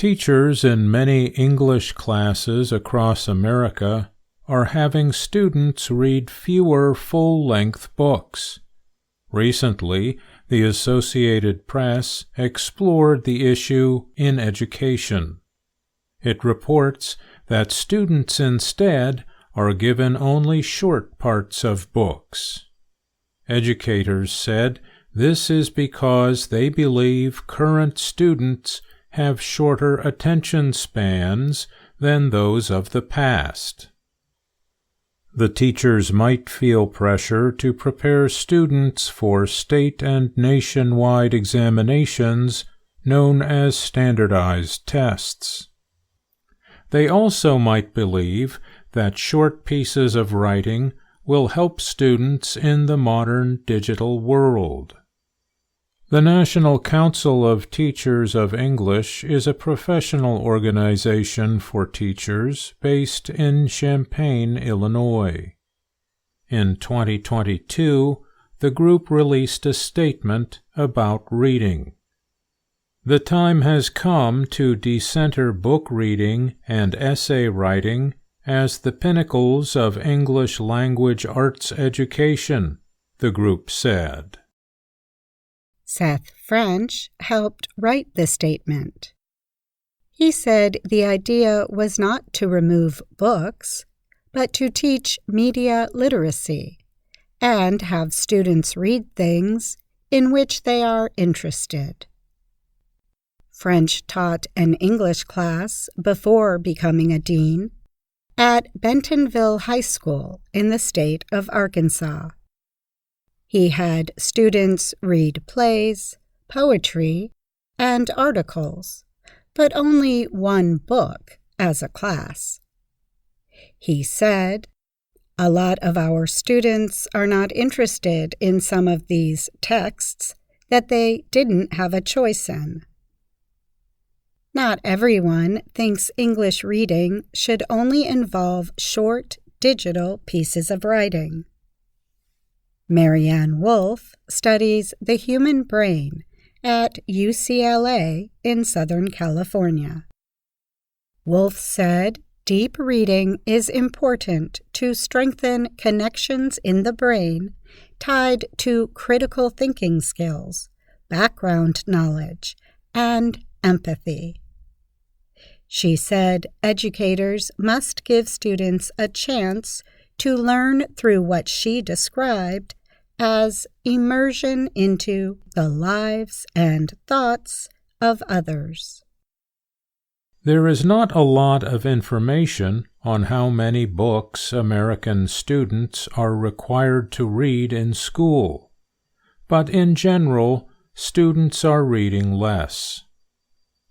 Teachers in many English classes across America are having students read fewer full-length books. Recently, the Associated Press explored the issue in education. It reports that students instead are given only short parts of books. Educators said this is because they believe current students have shorter attention spans than those of the past. The teachers might feel pressure to prepare students for state and nationwide examinations known as standardized tests. They also might believe that short pieces of writing will help students in the modern digital world. The National Council of Teachers of English is a professional organization for teachers based in Champaign, Illinois. In 2022, the group released a statement about reading. The time has come to decenter book reading and essay writing as the pinnacles of English language arts education, the group said. Seth French helped write the statement. He said the idea was not to remove books, but to teach media literacy and have students read things in which they are interested. French taught an English class before becoming a dean at Bentonville High School in the state of Arkansas. He had students read plays, poetry, and articles, but only one book as a class. He said, "A lot of our students are not interested in some of these texts that they didn't have a choice in." Not everyone thinks English reading should only involve short, digital pieces of writing. Marianne Wolf studies the human brain at UCLA in Southern California. Wolf said deep reading is important to strengthen connections in the brain tied to critical thinking skills, background knowledge, and empathy. She said educators must give students a chance to learn through what she described as immersion into the lives and thoughts of others. There is not a lot of information on how many books American students are required to read in school, but in general, students are reading less.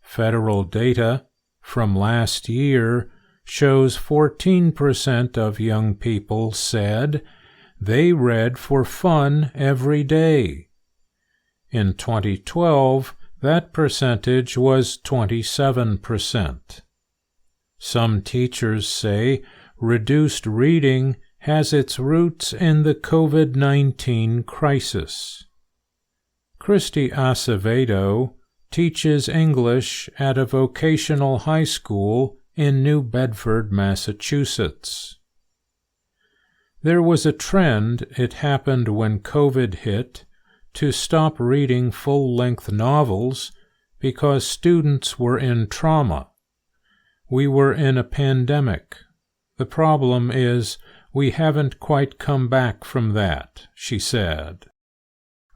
Federal data from last year shows 14% of young people said they read for fun every day. In 2012, that percentage was 27%. Some teachers say reduced reading has its roots in the COVID-19 crisis. Christy Acevedo teaches English at a vocational high school in New Bedford, Massachusetts. There was a trend, it happened when COVID hit, to stop reading full-length novels because students were in trauma. We were in a pandemic. The problem is we haven't quite come back from that, she said.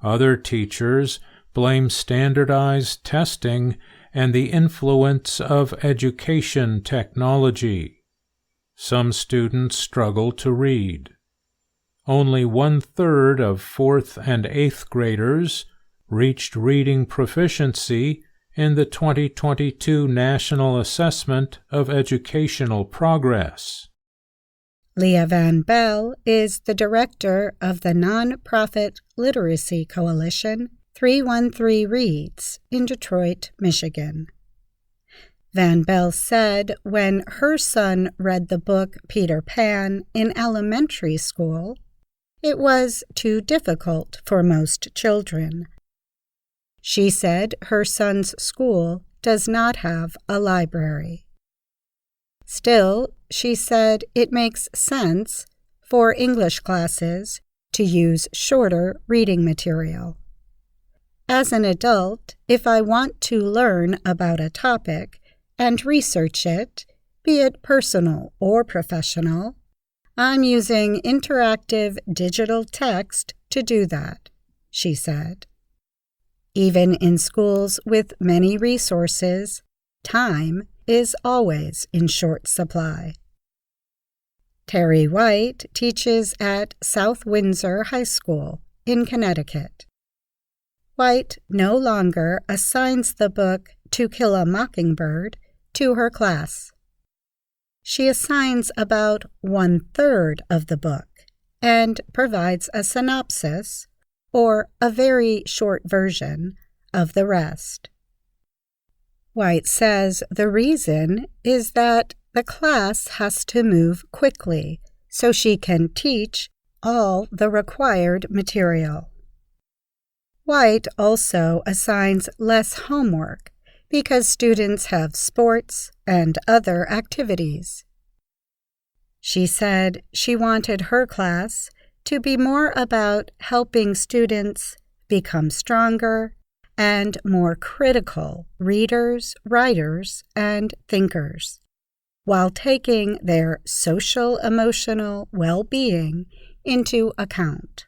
Other teachers blame standardized testing and the influence of education technology. Some students struggle to read. Only 1/3 of 4th and 8th graders reached reading proficiency in the 2022 National Assessment of Educational Progress. Leah Van Bell is the director of the nonprofit literacy coalition 313 Reads in Detroit, Michigan. Van Bell said when her son read the book Peter Pan in elementary school, it was too difficult for most children. She said her son's school does not have a library. Still, she said it makes sense for English classes to use shorter reading material. As an adult, if I want to learn about a topic and research it, be it personal or professional, I'm using interactive digital text to do that, she said. Even in schools with many resources, time is always in short supply. Terry White teaches at South Windsor High School in Connecticut. White no longer assigns the book To Kill a Mockingbird to her class. She assigns about 1/3 of the book and provides a synopsis, or a very short version, of the rest. White says the reason is that the class has to move quickly so she can teach all the required material. White also assigns less homework because students have sports and other activities. She said she wanted her class to be more about helping students become stronger and more critical readers, writers, and thinkers, while taking their social-emotional well-being into account.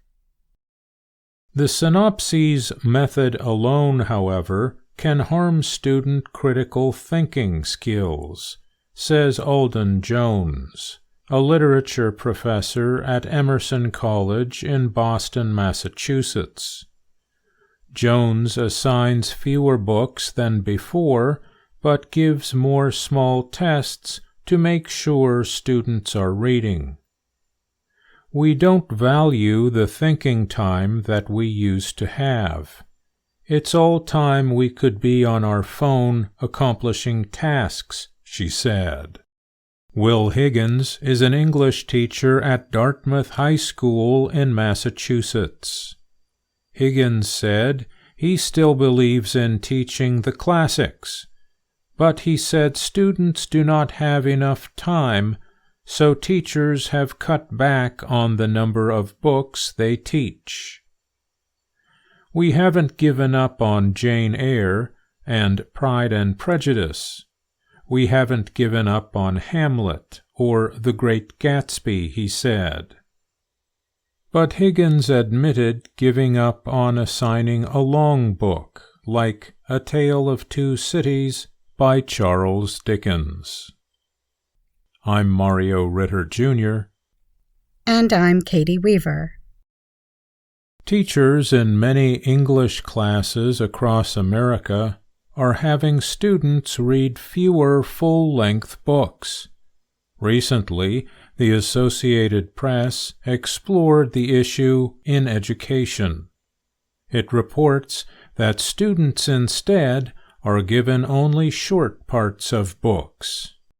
The synopses method alone, however, can harm student critical thinking skills, says Alden Jones, a literature professor at Emerson College in Boston, Massachusetts. Jones assigns fewer books than before, but gives more small tests to make sure students are reading. We don't value the thinking time that we used to have. It's all time we could be on our phone accomplishing tasks, she said. Will Higgins is an English teacher at Dartmouth High School in Massachusetts. Higgins said he still believes in teaching the classics, but he said students do not have enough time, so teachers have cut back on the number of books they teach. We haven't given up on Jane Eyre and Pride and Prejudice. We haven't given up on Hamlet or The Great Gatsby, he said. But Higgins admitted giving up on assigning a long book, like A Tale of Two Cities by Charles Dickens. I'm Mario Ritter, Jr. And I'm Katie Weaver. Teachers in many English classes across America are having students read fewer full-length books. Recently, the Associated Press explored the issue in education. It reports that students instead are given only short parts of books.